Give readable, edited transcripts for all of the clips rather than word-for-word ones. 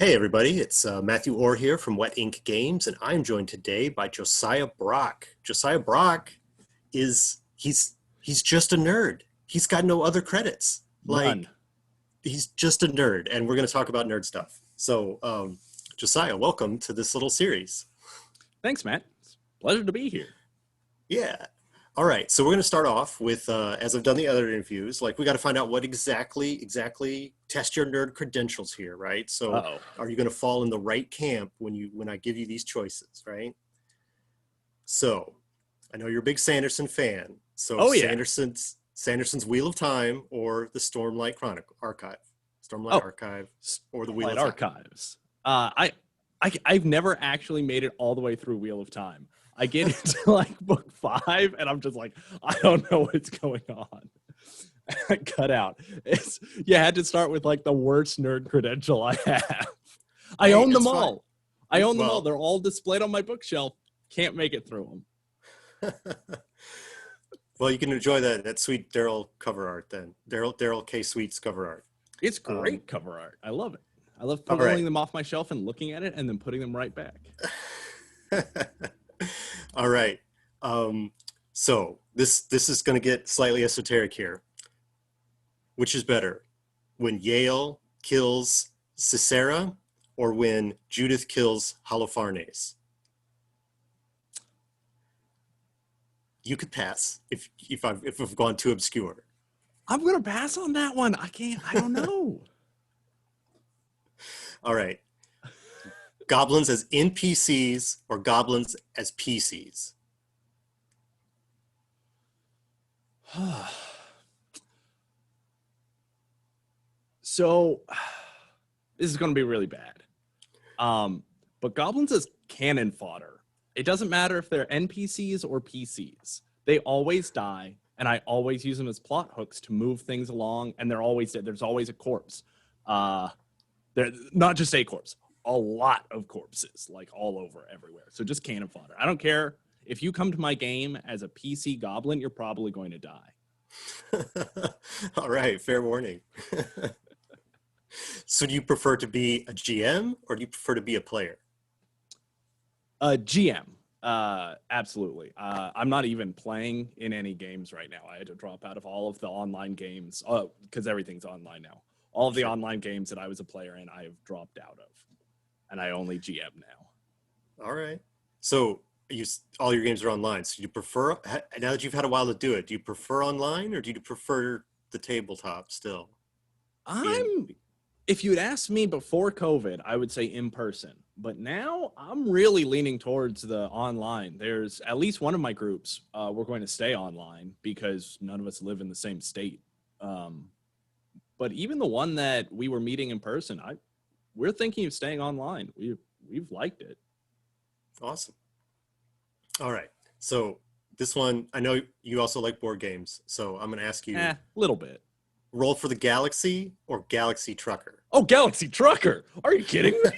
Hey everybody, it's Matthew Orr here from Wet Ink Games, and I'm joined today by Josiah Brock. Josiah Brock he's just a nerd. He's got no other credits. None. He's just a nerd, and we're going to talk about nerd stuff. So, Josiah, welcome to this little series. Thanks, Matt. It's a pleasure to be here. Yeah. All right, so we're going to start off with, as I've done the other interviews, like we got to find out what exactly test your nerd credentials here, right? So Uh-oh. are you going to fall in the right camp when I give you these choices, right? So I know you're a big Sanderson fan. So Oh, yeah. Sanderson's Wheel of Time or the Stormlight Archive, or the Wheel Stormlight of Time. Archives. I've never actually made it all the way through Wheel of Time. I get into like book 5 and I'm just like, I don't know what's going on. Cut out. You had to start with like the worst nerd credential I have. I own them all. I own them all. They're all displayed on my bookshelf. Can't make it through them. Well, you can enjoy that sweet Daryl cover art then. Daryl K. Sweet's cover art. It's great cover art. I love it. I love pulling them off my shelf and looking at it and then putting them right back. All right. So this is going to get slightly esoteric here. Which is better, when Yale kills Sisera or when Judith kills Holofernes? You could pass if I've gone too obscure. I'm gonna pass on that one. I don't know. All right. Goblins as NPCs or goblins as PCs? So this is going to be really bad. But goblins as cannon fodder. It doesn't matter if they're NPCs or PCs. They always die, and I always use them as plot hooks to move things along, and they're always dead. There's always a corpse. They're not just a corpse, a lot of corpses, like all over everywhere. So just cannon fodder. I don't care. If you come to my game as a PC goblin, you're probably going to die. All right, fair warning. So do you prefer to be a GM or do you prefer to be a player? GM. Absolutely. I'm not even playing in any games right now. I had to drop out of all of the online games because everything's online now. All of the online games that I was a player in, I have dropped out of. And I only GM now. All right. So all your games are online. So do you prefer, now that you've had a while to do it, do you prefer online or do you prefer the tabletop still? If you'd asked me before COVID, I would say in person. But now I'm really leaning towards the online. There's at least one of my groups, we're going to stay online because none of us live in the same state. But even the one that we were meeting in person, we're thinking of staying online. We've liked it. Awesome. All right. So this one, I know you also like board games. So I'm going to ask you. A little bit. Roll for the Galaxy or Galaxy Trucker? Oh, Galaxy Trucker. Are you kidding me?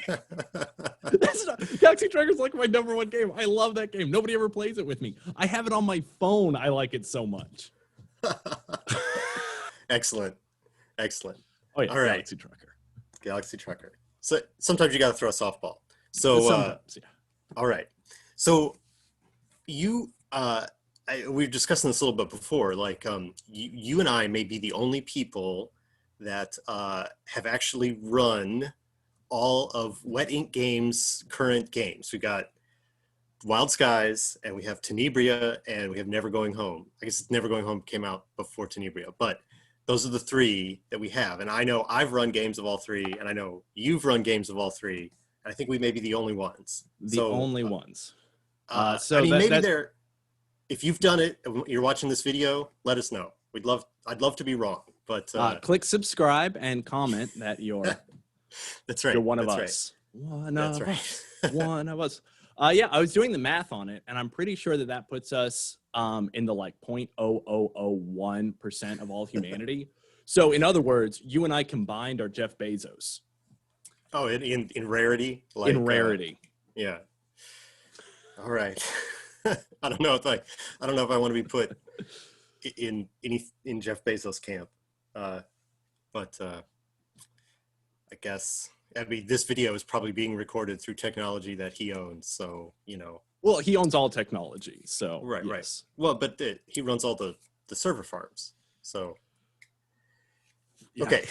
Galaxy Trucker is like my #1 game. I love that game. Nobody ever plays it with me. I have it on my phone. I like it so much. Excellent. Excellent. Oh, yeah. All right. Galaxy Trucker. Galaxy Trucker. So sometimes you got to throw a softball. So, sometimes, yeah. All right. So we've discussed this a little bit before. Like you and I may be the only people that have actually run all of Wet Ink Games' current games. We got Wild Skies, and we have Tenebria, and we have Never Going Home. I guess Never Going Home came out before Tenebria, but those are the 3 that we have. And I know I've run games of all 3, and I know you've run games of all 3. And I think we may be the only ones. Only ones. If you've done it, you're watching this video, let us know. I'd love to be wrong, but click subscribe and comment that you're that's right. You're one of us. One of us. Yeah, I was doing the math on it, and I'm pretty sure that puts us in the like 0.0001% of all humanity. So in other words, you and I combined are Jeff Bezos. Oh, in rarity? In rarity. Yeah. All right. I don't know if I want to be put in Jeff Bezos camp. But I guess I mean, this video is probably being recorded through technology that he owns, so Well, he owns all technology, so right, right. yes. Well, but he runs all the server farms, so Yeah. okay.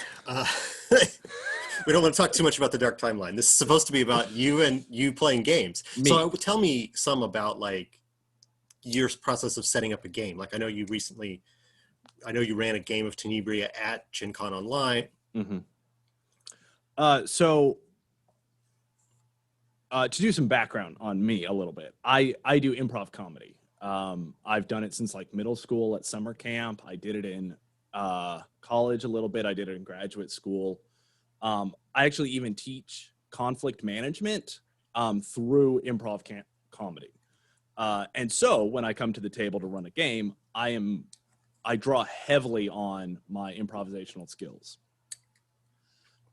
We don't want to talk too much about the Dark Timeline. This is supposed to be about you and you playing games. Me. So tell me some about like your process of setting up a game. Like I know you ran a game of Tenebria at GenCon Online. Mm-hmm. So to do some background on me a little bit, I do improv comedy. I've done it since like middle school at summer camp. I did it in college a little bit. I did it in graduate school. I actually even teach conflict management through improv comedy. And so when I come to the table to run a game, I draw heavily on my improvisational skills.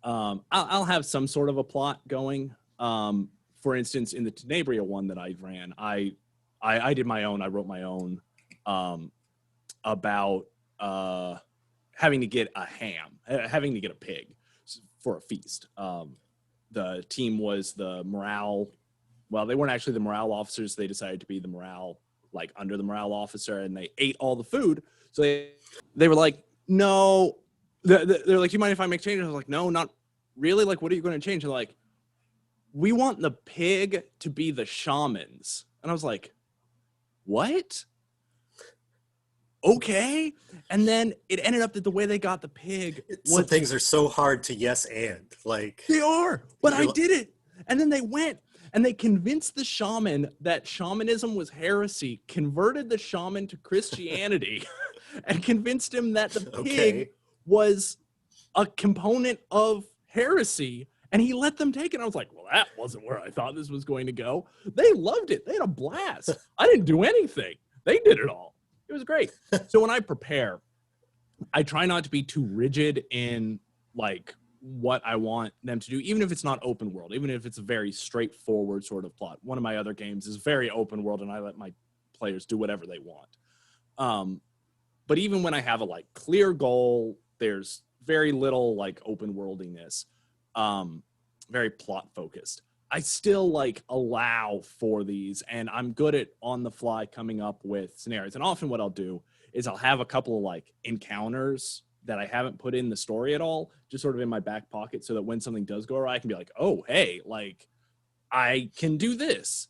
I'll have some sort of a plot going. For instance, in the Tenebria one that I ran, I did my own. I wrote my own about having to get a pig for a feast. The team was the morale. Well, they weren't actually the morale officers. They decided to be the morale, like under the morale officer, and they ate all the food. So they were like, no. They're like, you mind if I make changes? I was like, no, not really. Like, what are you going to change? They're like, we want the pig to be the shamans. And I was like, what? Okay. And then it ended up that the way they got the pig Some things are so hard to yes and like they are, but I did it. And then they went and they convinced the shaman that shamanism was heresy, converted the shaman to Christianity, and convinced him that the pig was a component of heresy. And he let them take it. I was like, well, that wasn't where I thought this was going to go. They loved it. They had a blast. I didn't do anything. They did it all. It was great. So when I prepare, I try not to be too rigid in like what I want them to do, even if it's not open world, even if it's a very straightforward sort of plot. One of my other games is very open world, and I let my players do whatever they want. But even when I have a like clear goal, there's very little like open worldiness, very plot focused. I still like allow for these, and I'm good at on the fly coming up with scenarios. And often what I'll do is I'll have a couple of like encounters that I haven't put in the story at all, just sort of in my back pocket, so that when something does go awry, I can be like, oh, hey, like I can do this.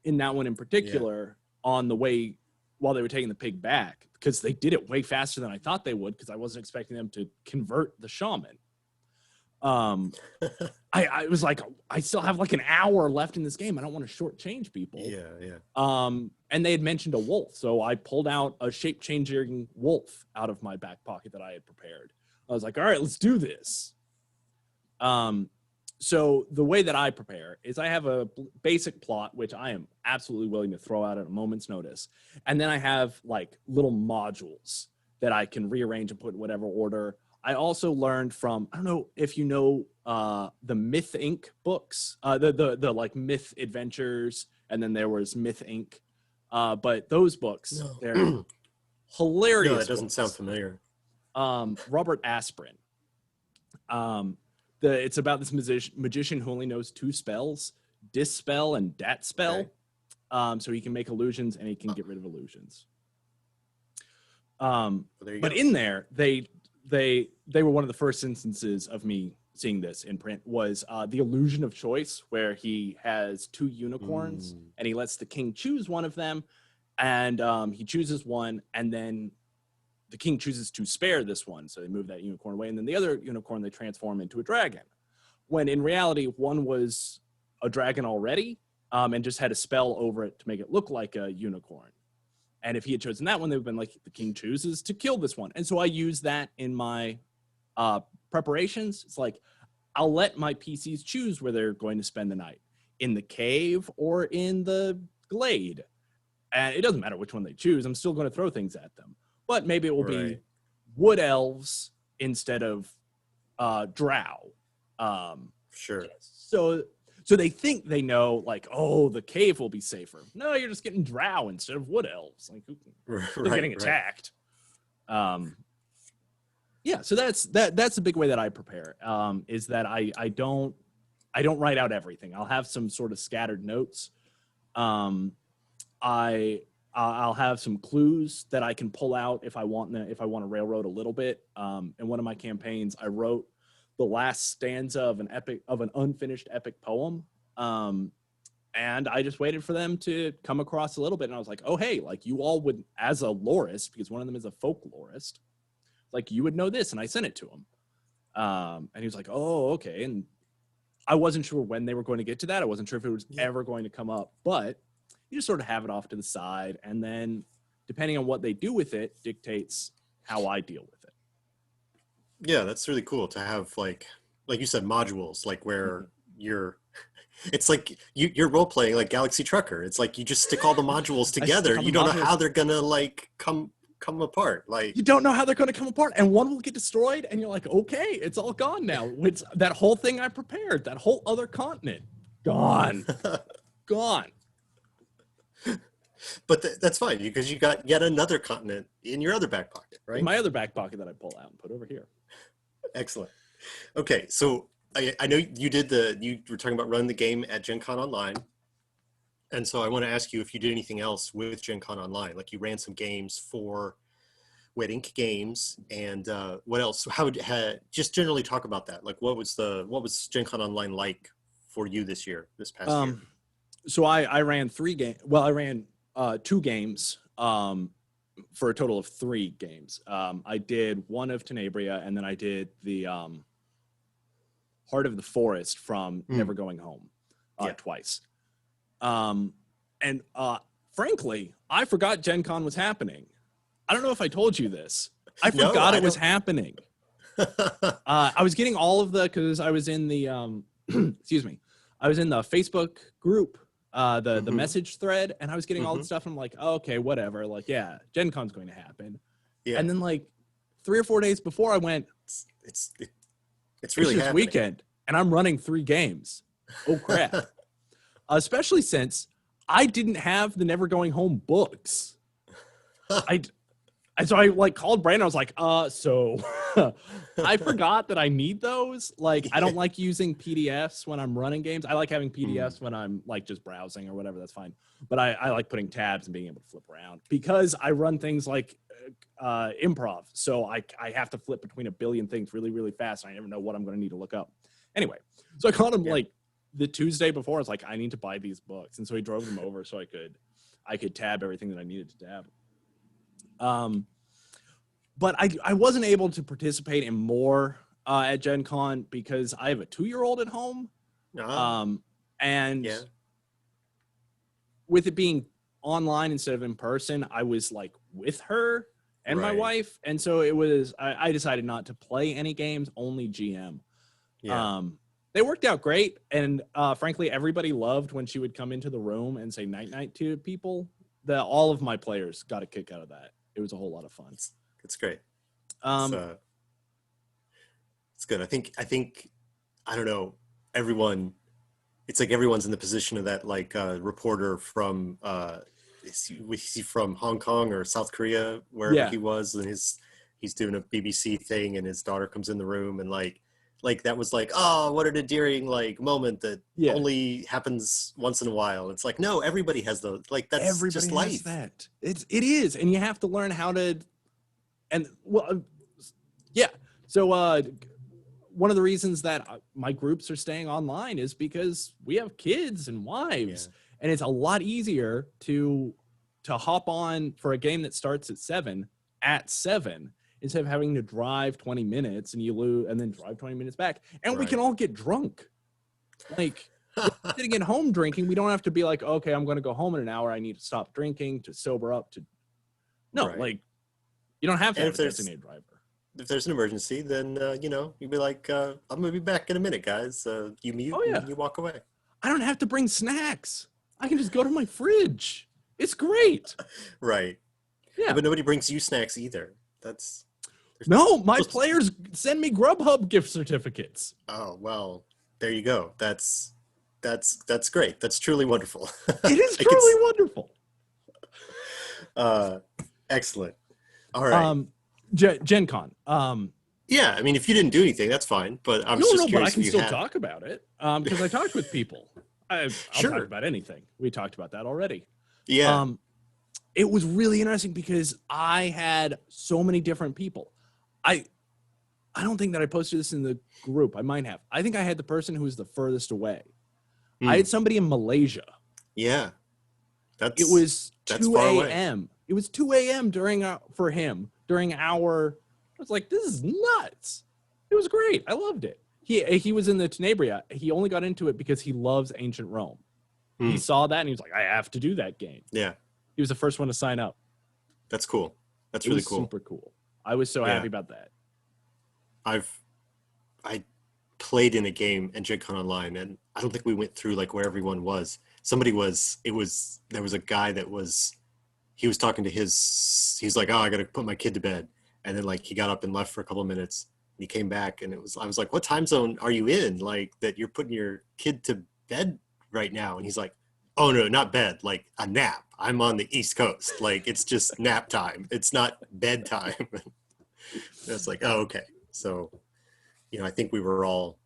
In that one in particular, on the way while they were taking the pig back, because they did it way faster than I thought they would, because I wasn't expecting them to convert the shaman. I was like, I still have like an hour left in this game. I don't want to shortchange people. And they had mentioned a wolf, so I pulled out a shape-changing wolf out of my back pocket that I had prepared. I was like, all right, let's do this. So the way that I prepare is I have a basic plot, which I am absolutely willing to throw out at a moment's notice. And then I have like little modules that I can rearrange and put in whatever order. I also learned from, I don't know if you know the Myth Inc. books, the like Myth Adventures, and then there was Myth Inc. But those books, they're hilarious. No, that doesn't sound familiar. Robert Aspirin. It's about this magician who only knows 2 spells, Dispel and Dat Spell. Okay. So he can make illusions and he can get rid of illusions. But in there, they were one of the first instances of me seeing this in print was the illusion of choice, where he has 2 unicorns and he lets the king choose one of them, and he chooses one, and then the king chooses to spare this one, so they move that unicorn away, and then the other unicorn they transform into a dragon, when in reality one was a dragon already and just had a spell over it to make it look like a unicorn. And if he had chosen that one, they would have been like, the king chooses to kill this one. And so I use that in my preparations. It's like, I'll let my PCs choose where they're going to spend the night, in the cave or in the glade. And it doesn't matter which one they choose. I'm still going to throw things at them. But maybe it will be wood elves instead of drow. Sure. So they think they know, like, oh, the cave will be safer. No, you're just getting drow instead of wood elves. Like, who's getting attacked? Yeah, yeah, so that's a big way that I prepare, is that I don't write out everything. I'll have some sort of scattered notes. I'll have some clues that I can pull out if I want to railroad a little bit. In one of my campaigns, I wrote the last stanza of an unfinished epic poem. And I just waited for them to come across a little bit, and I was like, oh, hey, like, you all would, as a lorist, because one of them is a folklorist, like, you would know this. And I sent it to him. And he was like, oh, okay. And I wasn't sure when they were going to get to that. I wasn't sure if it was ever going to come up, but you just sort of have it off to the side. And then depending on what they do with it dictates how I deal with it. Yeah, that's really cool to have, like you said, modules, like where it's like you're role playing like Galaxy Trucker. It's like you just stick all the modules together. You don't know how they're gonna like come apart. Like, you don't know how they're going to come apart, and one will get destroyed, and you're like, okay, it's all gone now. It's that whole thing I prepared, that whole other continent, gone. Gone. But that's fine, because you got yet another continent in your other back pocket, right? In my other back pocket that I pull out and put over here. Excellent. Okay, so I know you were talking about running the game at GenCon Online. And so I want to ask you if you did anything else with GenCon Online, like you ran some games for Wet Ink Games, and what else? Just generally talk about that. Like, what was GenCon Online like for you this past year? So I ran 3 games. Well, I ran 2 games for a total of 3 games. I did one of Tenebria, and then I did the Heart of the Forest from Never Going Home twice. And frankly, I forgot Gen Con was happening. I don't know if I told you this. I forgot it was happening. I was getting all of because I was in the, excuse me, I was in the Facebook group, the message thread, and I was getting all the stuff. And I'm like, oh, okay, whatever. Like, yeah, Gen Con's going to happen. Yeah. And then like 3 or 4 days before I went, it's really this weekend, and I'm running 3 games. Oh, crap. Especially since I didn't have the Never Going Home books. So I like called Brandon. I was like, so I forgot that I need those. Like, I don't like using PDFs when I'm running games. I like having PDFs when I'm like just browsing or whatever. That's fine. But I like putting tabs and being able to flip around because I run things like improv. So I have to flip between a billion things really, really fast. I never know what I'm going to need to look up. Anyway, so I called him like the Tuesday before. I was like, I need to buy these books. And so he drove them over so I could tab everything that I needed to tab. But I wasn't able to participate in more at Gen Con because I have a 2-year-old at home. And with it being online instead of in person, I was like with her and my wife. And so it was, I decided not to play any games, only GM. Yeah. They worked out great. And frankly, everybody loved when she would come into the room and say night-night to people. All of my players got a kick out of that. It was a whole lot of fun. It's great. It's good. I think, I don't know, it's like everyone's in the position of that, like reporter from, is he from Hong Kong or South Korea, wherever he was, and he's doing a BBC thing and his daughter comes in the room and like that was like, oh, what an endearing like moment that only happens once in a while. It's like, no, everybody has those, like that's everybody just life. Has that. It is. And you have to learn how to, and well, so one of the reasons that my groups are staying online is because we have kids and wives, and it's a lot easier to hop on for a game that starts at 7 instead of having to drive 20 minutes and you lose and then drive 20 minutes back. And we can all get drunk. Like sitting at home drinking, we don't have to be like, okay, I'm going to go home in an hour. I need to stop drinking to sober up like you don't have to have a designated driver. If there's an emergency, then, you'd be like, I'm going to be back in a minute, guys. You mute and you walk away. I don't have to bring snacks. I can just go to my fridge. It's great. Right. Yeah. But nobody brings you snacks either. My players send me Grubhub gift certificates. Oh, well, there you go. That's great. That's truly wonderful. It is truly wonderful. Excellent. All right. Gen Con. Yeah, I mean, if you didn't do anything, that's fine. But I was No, just but I curious if can you still had. talk about it because I talked with people. I'll talk Sure. about anything. We talked about that already. Yeah. Um, it was really interesting because I had so many different people. I I don't think that I posted this in the group. I might have. I think I had the person who was the furthest away. I Hmm. had somebody in Malaysia. Yeah. It That's was that's 2 far away. a.m. It was 2 a.m. for him during our. I was like, this is nuts. It was great. I loved it. He was in the Tenebria. He only got into it because he loves ancient Rome. He Hmm. saw that and he was like, I have to do that game. Yeah. He was the first one to sign up. That's cool. That's It really was cool. super cool. I was so Yeah. happy about that. I've I played in a game in GenCon Online, and I don't think we went through like where everyone was. Somebody was. It was there was a guy that was. He was talking to his. He's like, oh, I got to put my kid to bed, and then like he got up and left for a couple of minutes. And he came back, and it was. I was like, what time zone are you in? Like that you're putting your kid to bed right now? And he's like, oh no, not bed, like a nap. I'm on the East Coast. Like it's just nap time. It's not bedtime. It's like, oh, okay. So I think we were all,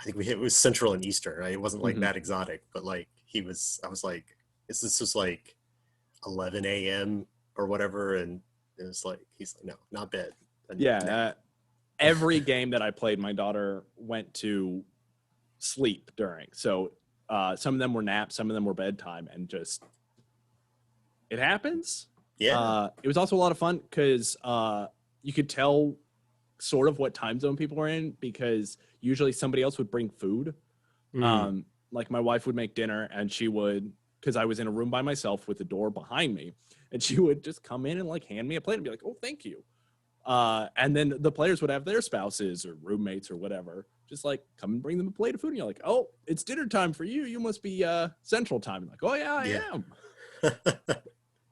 I think it was Central and Eastern, right? It wasn't like Mhm. that exotic, but like I was like, this was like 11 a.m. or whatever. And it was like, he's like, no, not bed. A Yeah. nap. Every game that I played, my daughter went to sleep during. So some of them were naps, some of them were bedtime, and just it happens. Yeah. It was also a lot of fun because you could tell sort of what time zone people were in because usually somebody else would bring food. Mm, Like my wife would make dinner and she would, because I was in a room by myself with the door behind me, and she would just come in and like hand me a plate and be like, oh, thank you. And then the players would have their spouses or roommates or whatever, just like come and bring them a plate of food. And you're like, oh, it's dinner time for you. You must be Central Time. I'm like, oh yeah, I yeah. am.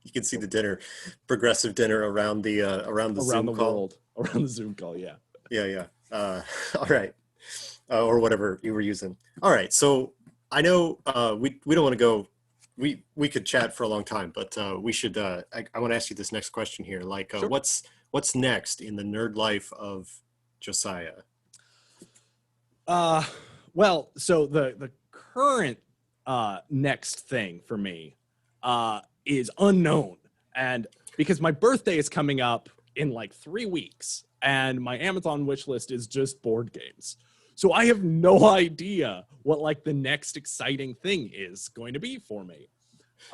You can see the dinner, progressive dinner around the Around Zoom the call. world, around the Zoom call. Yeah. Yeah. Yeah. All right. Or whatever you were using. All right, so I know we don't want to go. We could chat for a long time, but we should. I want to ask you this next question here. Like, Sure. what's next in the nerd life of Josiah? Uh, well, so the current next thing for me is unknown, and because my birthday is coming up in like 3 weeks, and my Amazon wish list is just board games, so I have no idea what like the next exciting thing is going to be for me.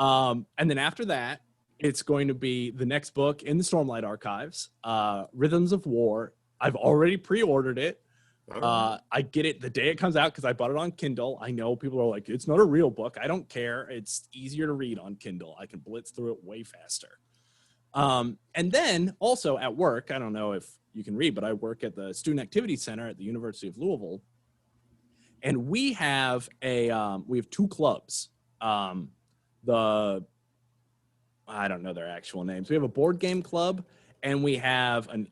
And then after that, it's going to be the next book in the Stormlight Archives, Rhythms of War. I've already pre-ordered it. All right. I get it the day it comes out because I bought it on Kindle. I know people are like, it's not a real book. I don't care. It's easier to read on Kindle. I can blitz through it way faster. And then also at work, I don't know if you can read, but I work at the Student Activity Center at the University of Louisville, and we have two clubs. The I don't know their actual names. We have a board game club and we have an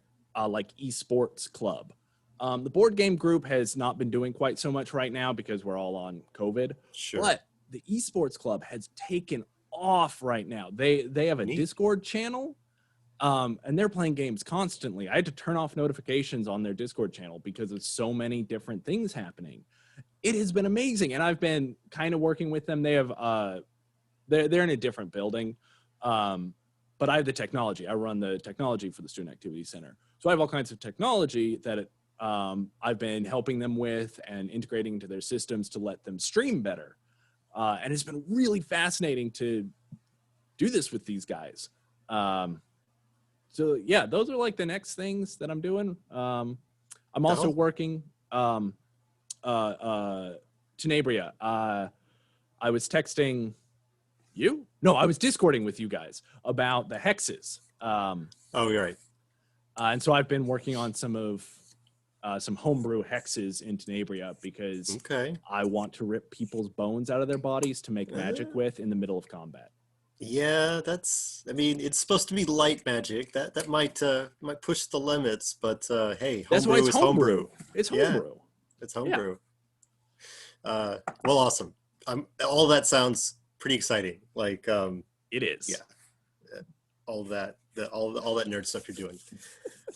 like esports club. The board game group has not been doing quite so much right now because we're all on COVID, Sure. but the esports club has taken off right now. They have a Neat. Discord channel, and they're playing games constantly. I had to turn off notifications on their Discord channel because of so many different things happening. It has been amazing, and I've been kind of working with them. They have they're in a different building, but I have the technology. I run the technology for the Student Activity Center, so I have all kinds of technology that I've been helping them with and integrating into their systems to let them stream better. And it's been really fascinating to do this with these guys. So yeah, those are like the next things that I'm doing. I'm also That'll- working Tenebria. I was texting you? No, I was Discording with you guys about the hexes. oh, you're right. And so I've been working on some homebrew hexes in Tenebria because Okay. I want to rip people's bones out of their bodies to make magic with in the middle of combat. Yeah, that's. I mean, it's supposed to be light magic. That might push the limits, but hey, That's why homebrew it's is homebrew. homebrew. It's Yeah, homebrew. it's Yeah, homebrew. Well, awesome. All that sounds pretty exciting. Like, it yeah, is. all that. all that nerd stuff you're doing.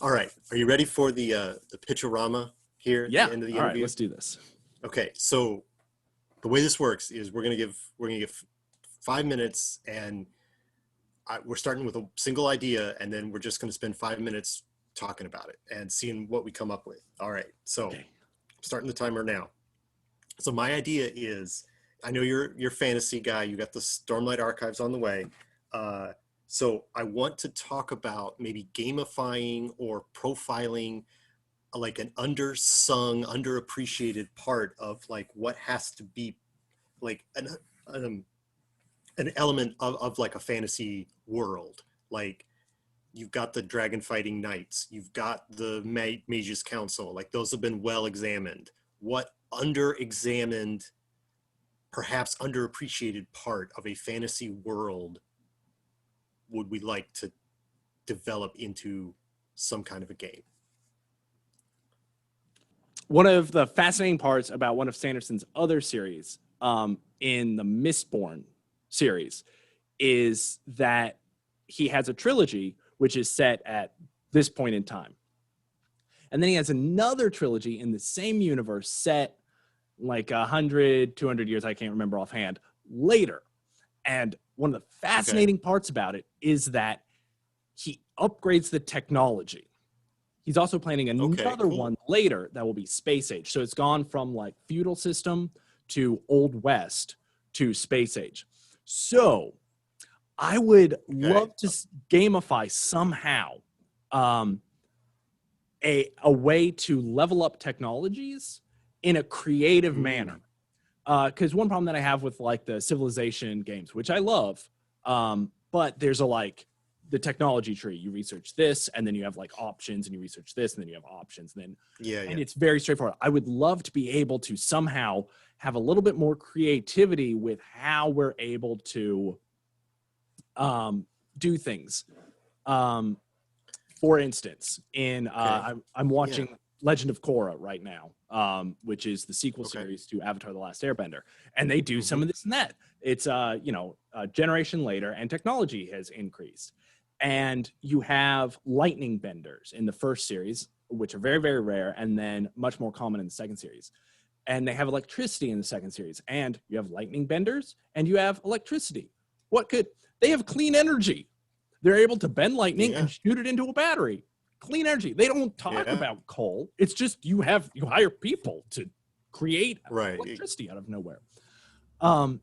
All right, are you ready for the pitch-a-rama here at Yeah. the end of the All right, interview? let's do this. Okay, so the way this works is we're gonna give 5 minutes, and we're starting with a single idea, and then we're just gonna spend 5 minutes talking about it and seeing what we come up with. All right, so Okay. starting the timer now. So my idea is, I know you're a fantasy guy. You got the Stormlight Archives on the way. So I want to talk about maybe gamifying or profiling like an undersung, underappreciated part of like what has to be like um, an element of like a fantasy world. Like you've got the dragon fighting knights, you've got the mages council, like those have been well examined. What under-examined, perhaps underappreciated part of a fantasy world would we like to develop into some kind of a game? One of the fascinating parts about one of Sanderson's other series, in the Mistborn series, is that he has a trilogy which is set at this point in time. And then he has another trilogy in the same universe set like 100, 200 years, I can't remember offhand, later. And one of the fascinating parts about it is that he upgrades the technology. He's also planning another one later that will be space age. So it's gone from like feudal system to Old West to space age. So I would love to gamify somehow a way to level up technologies in a creative manner. Because one problem that I have with like the Civilization games, which I love, but there's a like the technology tree. You research this, and then you have like options, and you research this, and then you have options, and then and it's very straightforward. I would love to be able to somehow have a little bit more creativity with how we're able to do things. For instance, in I'm watching Legend of Korra right now, which is the sequel series to Avatar: The Last Airbender, and they do some of this and that. It's a generation later, and technology has increased, and you have lightning benders in the first series, which are very, very rare, and then much more common in the second series. And they have electricity in the second series, and you have lightning benders, and you have electricity. They have clean energy. They're able to bend lightning and shoot it into a battery. Clean energy. They don't talk about coal. It's just you hire people to create electricity out of nowhere.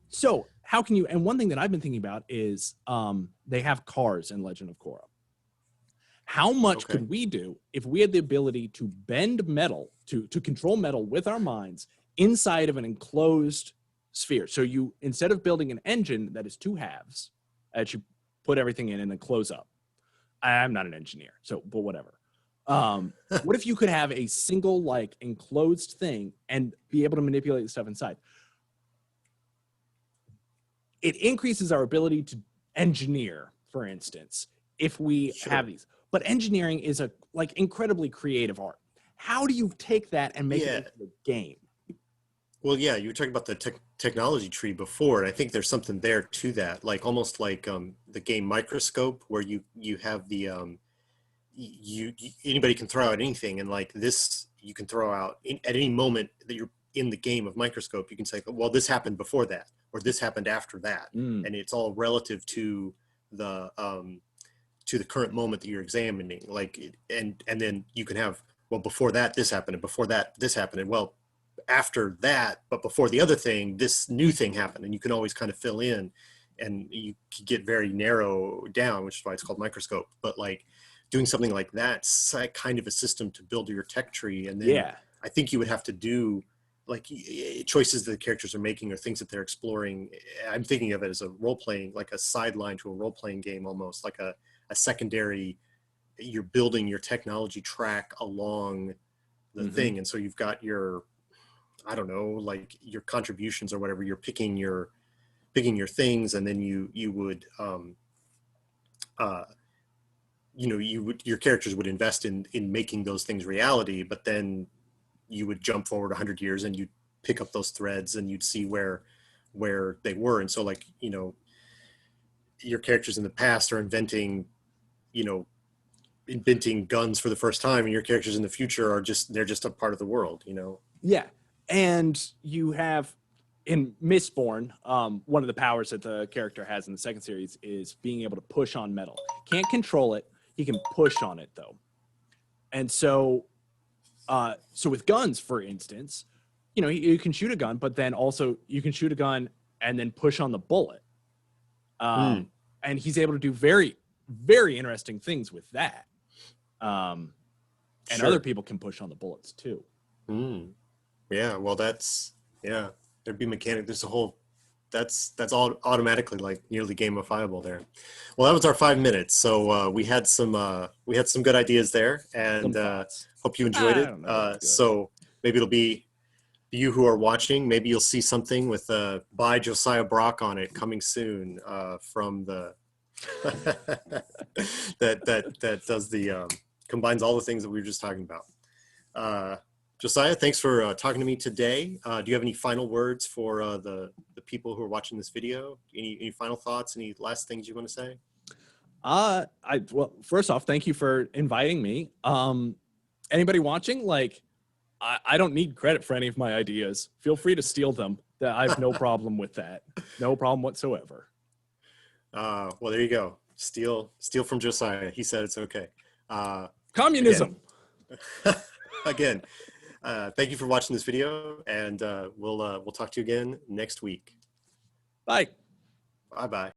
So how can you? And one thing that I've been thinking about is they have cars in Legend of Korra. How much could we do if we had the ability to bend metal, to control metal with our minds inside of an enclosed sphere? So you, instead of building an engine that is two halves, that you put everything in and then close up. I'm not an engineer, but whatever. What if you could have a single like enclosed thing and be able to manipulate the stuff inside? It increases our ability to engineer, for instance, if we have these. But engineering is a like incredibly creative art. How do you take that and make it into a game? Well, yeah, you were talking about the technology tree before, and I think there's something there to that, like almost like the game Microscope, where you have the anybody can throw out anything, and like this, you can throw out at any moment that you're in the game of Microscope. You can say, well, this happened before that, or this happened after that, and it's all relative to the current moment that you're examining. Like, and then you can have, well, before that this happened, and before that this happened, and well, after that, but before the other thing, this new thing happened, and you can always kind of fill in, and you can get very narrow down, which is why it's called Microscope. But like doing something like that's kind of a system to build your tech tree, and then I think you would have to do like choices that the characters are making or things that they're exploring. I'm thinking of it as a role-playing, like a sideline to a role-playing game, almost like a secondary. You're building your technology track along the thing, and so you've got your, I don't know, like your contributions or whatever. You're picking your things, and then you would your characters would invest in making those things reality, but then you would jump forward 100 years and you'd pick up those threads and you'd see where they were. And so like, your characters in the past are inventing inventing guns for the first time, and your characters in the future they're just a part of the world, Yeah. And you have in Mistborn, one of the powers that the character has in the second series is being able to push on metal. Can't control it. He can push on it though. And so with guns, for instance, you can shoot a gun, but then also you can shoot a gun and then push on the bullet. And he's able to do very, very interesting things with that. And other people can push on the bullets too. Yeah, well, there'd be mechanic. There's a whole, that's all automatically like nearly gamifiable there. Well, that was our 5 minutes. So we had some good ideas there, and hope you enjoyed it. So maybe it'll be you who are watching. Maybe you'll see something with by Josiah Brock on it coming soon from the that does the combines all the things that we were just talking about. Josiah, thanks for talking to me today. Do you have any final words for the people who are watching this video? Any final thoughts? Any last things you want to say? Well, first off, thank you for inviting me. Anybody watching, like, I don't need credit for any of my ideas. Feel free to steal them. I have no problem with that. No problem whatsoever. Well, there you go. Steal from Josiah. He said it's okay. Communism. Again, thank you for watching this video, and we'll talk to you again next week. Bye. Bye-bye.